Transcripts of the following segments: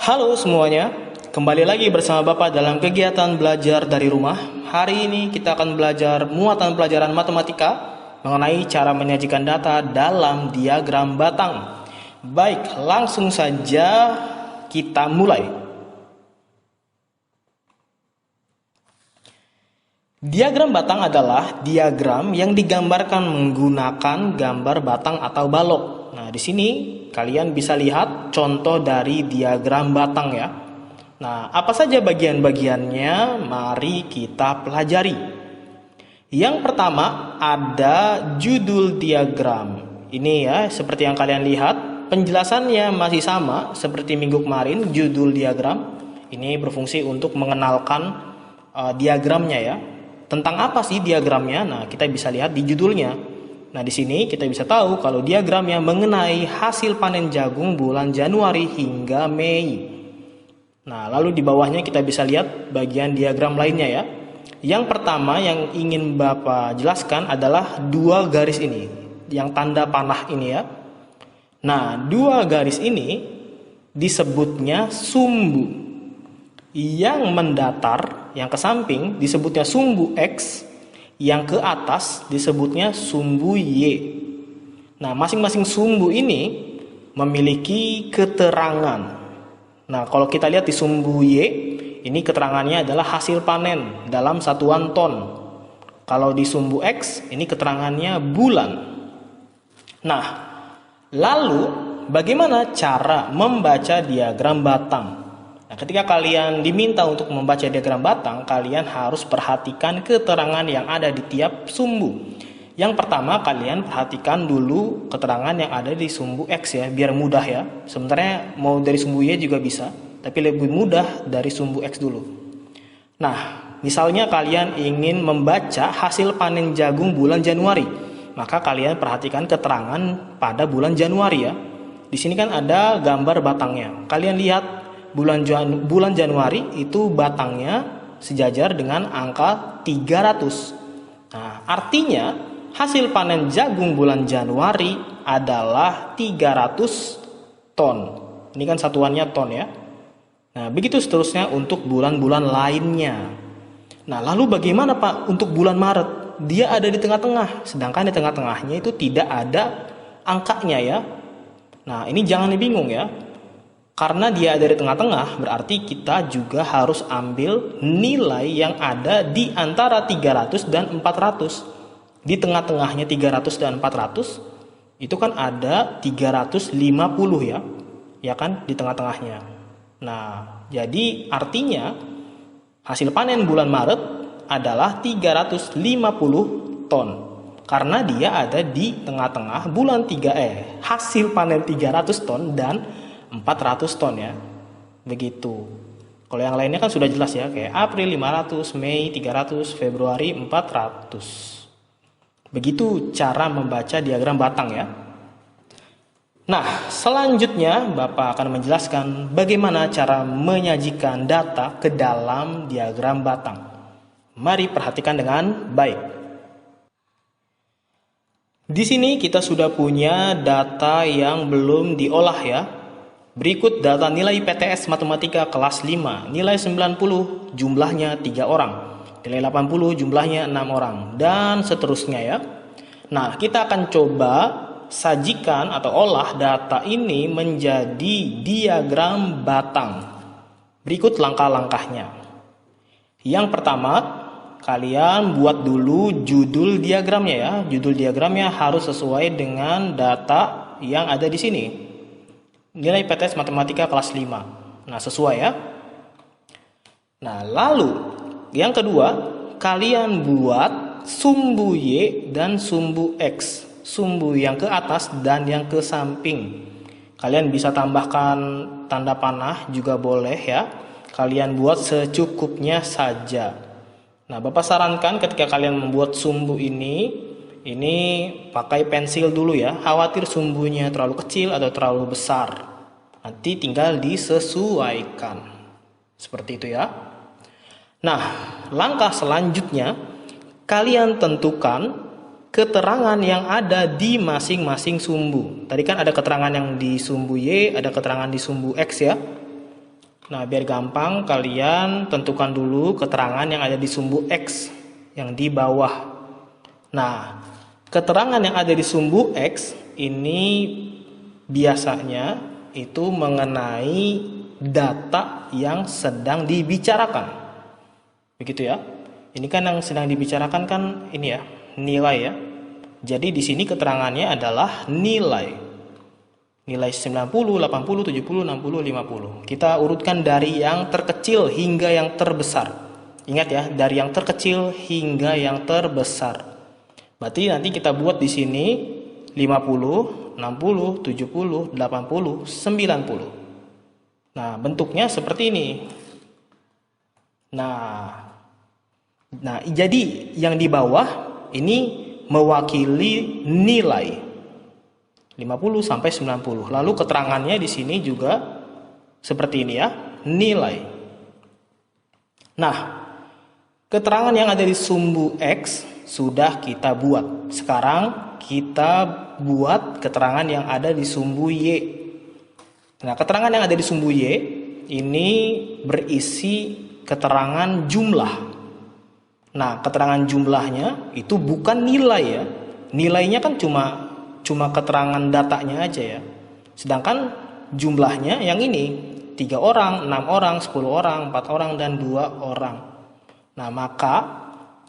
Halo semuanya, kembali lagi bersama Bapak dalam kegiatan belajar dari rumah. Hari ini kita akan belajar muatan pelajaran matematika mengenai cara menyajikan data dalam diagram batang. Baik, langsung saja kita mulai. Diagram batang adalah diagram yang digambarkan menggunakan gambar batang atau balok. Nah, di sini kalian bisa lihat contoh dari diagram batang ya. Nah, apa saja bagian-bagiannya? Mari kita pelajari. Yang pertama ada judul diagram. Ini ya, seperti yang kalian lihat, penjelasannya masih sama seperti minggu kemarin. Judul diagram ini berfungsi untuk mengenalkan diagramnya ya. Tentang apa sih diagramnya? Nah, kita bisa lihat di judulnya. Nah, di sini kita bisa tahu kalau diagramnya mengenai hasil panen jagung bulan Januari hingga Mei. Nah, lalu di bawahnya kita bisa lihat bagian diagram lainnya ya. Yang pertama yang ingin Bapak jelaskan adalah dua garis ini, yang tanda panah ini ya. Nah, dua garis ini disebutnya sumbu. Yang mendatar, yang ke samping disebutnya sumbu X, yang ke atas disebutnya sumbu Y. Nah, masing-masing sumbu ini memiliki keterangan. Nah, kalau kita lihat di sumbu Y, ini keterangannya adalah hasil panen dalam satuan ton. Kalau di sumbu X, ini keterangannya bulan. Nah, lalu bagaimana cara membaca diagram batang? Nah, ketika kalian diminta untuk membaca diagram batang, kalian harus perhatikan keterangan yang ada di tiap sumbu. Yang pertama, kalian perhatikan dulu keterangan yang ada di sumbu X ya, biar mudah ya. Sebenarnya mau dari sumbu Y juga bisa, tapi lebih mudah dari sumbu X dulu. Nah, misalnya kalian ingin membaca hasil panen jagung bulan Januari, maka kalian perhatikan keterangan pada bulan Januari ya. Di sini kan ada gambar batangnya. Kalian lihat bulan Januari itu batangnya sejajar dengan angka 300. Nah, artinya hasil panen jagung bulan Januari adalah 300 ton. Ini kan satuannya ton ya. Nah, begitu seterusnya untuk bulan-bulan lainnya. Nah, lalu bagaimana Pak untuk bulan Maret? Dia ada di tengah-tengah, sedangkan di tengah-tengahnya itu tidak ada angkanya ya. Nah, ini jangan bingung ya. Karena dia ada di tengah-tengah, berarti kita juga harus ambil nilai yang ada di antara 300 dan 400. Di tengah-tengahnya 300 dan 400, itu kan ada 350 ya. Ya kan, di tengah-tengahnya. Nah, jadi artinya hasil panen bulan Maret adalah 350 ton. Karena dia ada di tengah-tengah bulan hasil panen 300 ton dan 400 ton ya. Begitu. Kalau yang lainnya kan sudah jelas ya, kayak April 500, Mei 300, Februari 400. Begitu cara membaca diagram batang ya. Nah, selanjutnya Bapak akan menjelaskan bagaimana cara menyajikan data ke dalam diagram batang. Mari perhatikan dengan baik. Di sini kita sudah punya data yang belum diolah ya. Berikut data nilai PTS Matematika kelas 5. Nilai 90 jumlahnya 3 orang. Nilai 80 jumlahnya 6 orang. Dan seterusnya ya. Nah, kita akan coba sajikan atau olah data ini menjadi diagram batang. Berikut langkah-langkahnya. Yang pertama, kalian buat dulu judul diagramnya ya. Judul diagramnya harus sesuai dengan data yang ada di sini. Nilai PTS Matematika kelas 5. Nah, sesuai ya. Nah, lalu yang kedua, kalian buat sumbu Y dan sumbu X. Sumbu yang ke atas dan yang ke samping. Kalian bisa tambahkan tanda panah juga boleh ya. Kalian buat secukupnya saja. Nah, Bapak sarankan ketika kalian membuat sumbu ini pakai pensil dulu ya. Khawatir sumbunya terlalu kecil atau terlalu besar. Nanti tinggal disesuaikan. Seperti itu ya. Nah, langkah selanjutnya kalian tentukan keterangan yang ada di masing-masing sumbu. Tadi kan ada keterangan yang di sumbu Y, ada keterangan di sumbu X ya. Nah, biar gampang kalian tentukan dulu keterangan yang ada di sumbu X yang di bawah. Nah, keterangan yang ada di sumbu X ini biasanya itu mengenai data yang sedang dibicarakan. Begitu ya. Ini kan yang sedang dibicarakan kan ini ya, nilai ya. Jadi di sini keterangannya adalah nilai. Nilai 90, 80, 70, 60, 50. Kita urutkan dari yang terkecil hingga yang terbesar. Ingat ya, dari yang terkecil hingga yang terbesar. Berarti nanti kita buat di sini 50, 60, 70, 80, 90. Nah, bentuknya seperti ini. Nah, jadi yang di bawah ini mewakili nilai 50 sampai 90. Lalu keterangannya di sini juga seperti ini ya, nilai. Nah, keterangan yang ada di sumbu X sudah kita buat. Sekarang kita buat keterangan yang ada di sumbu Y. Nah, keterangan yang ada di sumbu Y ini berisi keterangan jumlah. Nah, keterangan jumlahnya itu bukan nilai ya. Nilainya kan cuma keterangan datanya aja ya. Sedangkan jumlahnya yang ini 3 orang, 6 orang, 10 orang, 4 orang, dan 2 orang. Nah, maka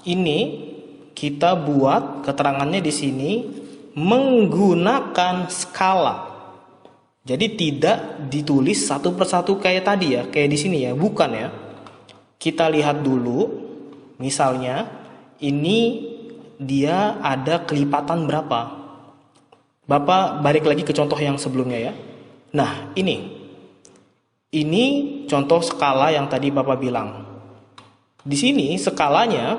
ini kita buat keterangannya di sini menggunakan skala. Jadi tidak ditulis satu persatu kayak tadi ya, kayak di sini ya, bukan ya. Kita lihat dulu, misalnya ini dia ada kelipatan berapa. Bapak balik lagi ke contoh yang sebelumnya ya. Nah, ini contoh skala yang tadi Bapak bilang. Di sini skalanya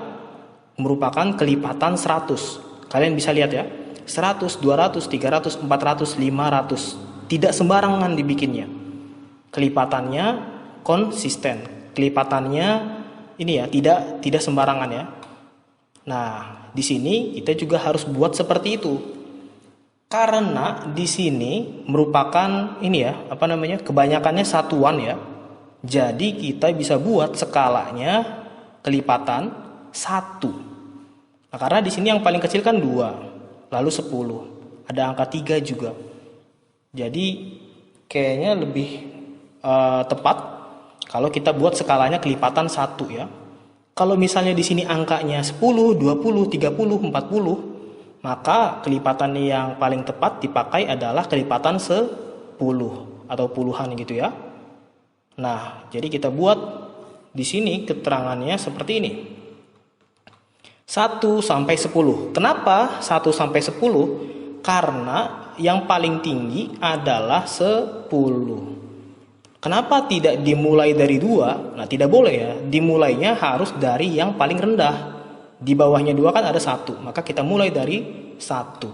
merupakan kelipatan 100. Kalian bisa lihat ya. 100, 200, 300, 400, 500. Tidak sembarangan dibikinnya. Kelipatannya konsisten. Kelipatannya ini ya, tidak sembarangan ya. Nah, di sini kita juga harus buat seperti itu. Karena di sini merupakan ini ya, kebanyakannya satuan ya. Jadi kita bisa buat skalanya kelipatan 1. Nah, karena di sini yang paling kecil kan 2, lalu 10. Ada angka 3 juga. Jadi kayaknya lebih tepat kalau kita buat skalanya kelipatan 1 ya. Kalau misalnya di sini angkanya 10, 20, 30, 40, maka kelipatan yang paling tepat dipakai adalah kelipatan 10 atau puluhan gitu ya. Nah, jadi kita buat di sini keterangannya seperti ini. 1 sampai 10. Kenapa 1 sampai 10? Karena yang paling tinggi adalah 10. Kenapa tidak dimulai dari 2? Nah, tidak boleh ya. Dimulainya harus dari yang paling rendah. Di bawahnya 2 kan ada 1, maka kita mulai dari 1.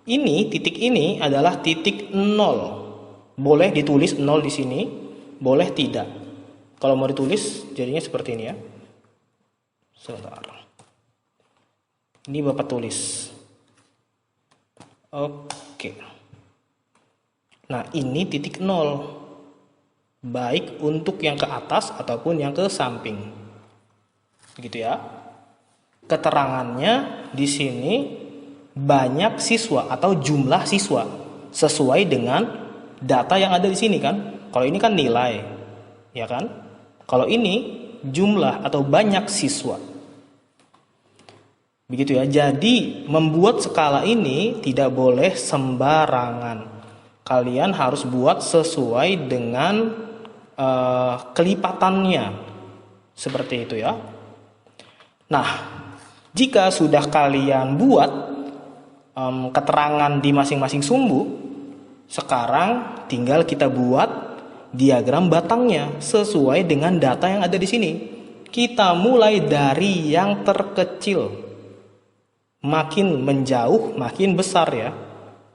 Ini, titik ini adalah titik 0. Boleh ditulis 0 di sini, boleh tidak. Kalau mau ditulis jadinya seperti ini ya. Sebentar. Ini Bapak tulis. Oke. Nah, ini titik 0. Baik untuk yang ke atas ataupun yang ke samping. Begitu ya. Keterangannya di sini banyak siswa atau jumlah siswa sesuai dengan data yang ada di sini kan. Kalau ini kan nilai, ya kan? Kalau ini jumlah atau banyak siswa. Begitu ya. Jadi membuat skala ini tidak boleh sembarangan. Kalian harus buat sesuai dengan kelipatannya. Seperti itu ya. Nah, jika sudah kalian buat keterangan di masing-masing sumbu, sekarang tinggal kita buat diagram batangnya sesuai dengan data yang ada di sini. Kita mulai dari yang terkecil. Makin menjauh, makin besar ya.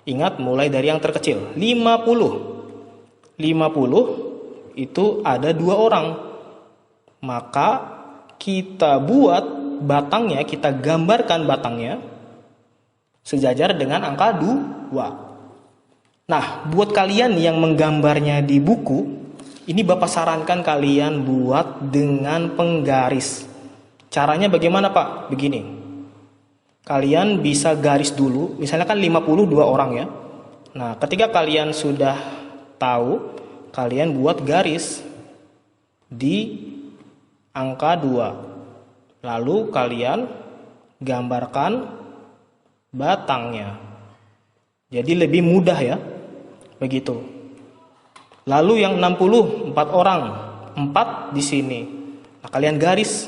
Ingat, mulai dari yang terkecil. 50. 50 itu ada 2 orang. Maka kita buat batangnya, kita gambarkan batangnya sejajar dengan angka 2. Nah, buat kalian yang menggambarnya di buku, Ini Bapak sarankan kalian buat dengan penggaris. Caranya bagaimana Pak? Begini. Kalian bisa garis dulu, misalnya kan 52 orang ya. Nah, ketika kalian sudah tahu, kalian buat garis di angka 2. Lalu kalian gambarkan batangnya. Jadi lebih mudah ya. Begitu. Lalu yang 64 orang, 4 di sini. Nah, kalian garis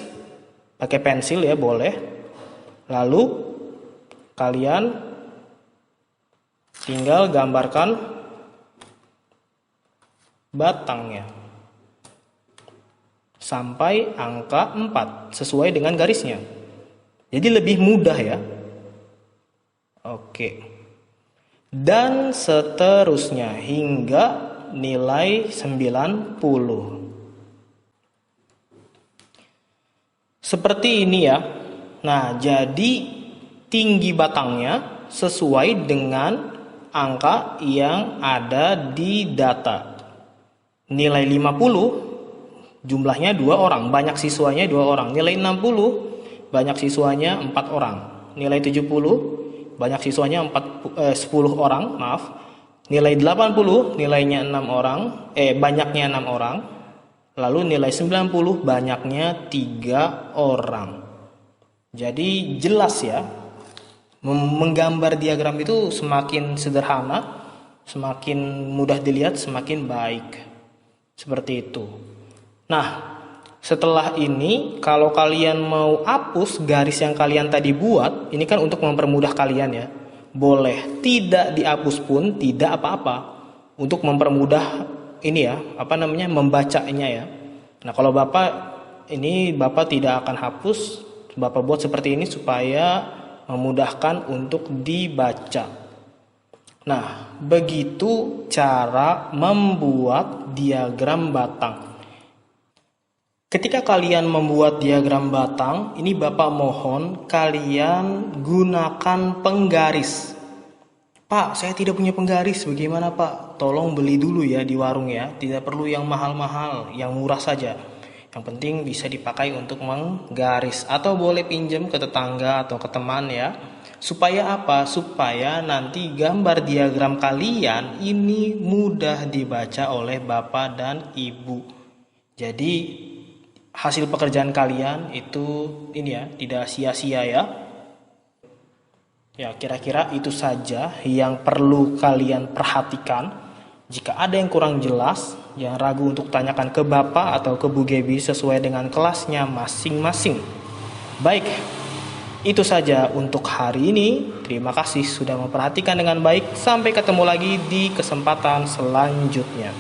pakai pensil ya, boleh. Lalu kalian tinggal gambarkan batangnya sampai angka 4 sesuai dengan garisnya. Jadi lebih mudah ya. Oke. Dan seterusnya hingga nilai 90. Seperti ini ya. Nah, jadi tinggi batangnya sesuai dengan angka yang ada di data. Nilai 50 jumlahnya 2 orang, banyak siswanya 2 orang. Nilai 60 banyak siswanya 4 orang. Nilai 70 banyak siswanya 10 orang, maaf. Nilai 80 nilainya 6 orang, banyaknya 6 orang. Lalu nilai 90 banyaknya 3 orang. Jadi jelas ya. Menggambar diagram itu semakin sederhana, semakin mudah dilihat, semakin baik. Seperti itu. Nah, setelah ini kalau kalian mau hapus garis yang kalian tadi buat, ini kan untuk mempermudah kalian ya. Boleh tidak dihapus pun tidak apa-apa, untuk mempermudah ini ya, membacanya ya. Nah, kalau Bapak tidak akan hapus, Bapak buat seperti ini supaya memudahkan untuk dibaca. Nah, begitu cara membuat diagram batang. Ketika kalian membuat diagram batang, ini Bapak mohon kalian gunakan penggaris. Pak, saya tidak punya penggaris, bagaimana Pak? Tolong beli dulu ya di warung ya, tidak perlu yang mahal-mahal, yang murah saja. Yang penting bisa dipakai untuk menggaris, atau boleh pinjam ke tetangga atau ke teman ya. Supaya apa? Supaya nanti gambar diagram kalian ini mudah dibaca oleh Bapak dan Ibu. Jadi hasil pekerjaan kalian itu ini ya, tidak sia-sia ya. Ya, kira-kira itu saja yang perlu kalian perhatikan. Jika ada yang kurang jelas, jangan ragu untuk tanyakan ke Bapak atau ke Bu Gebi sesuai dengan kelasnya masing-masing. Baik, itu saja untuk hari ini. Terima kasih sudah memperhatikan dengan baik. Sampai ketemu lagi di kesempatan selanjutnya.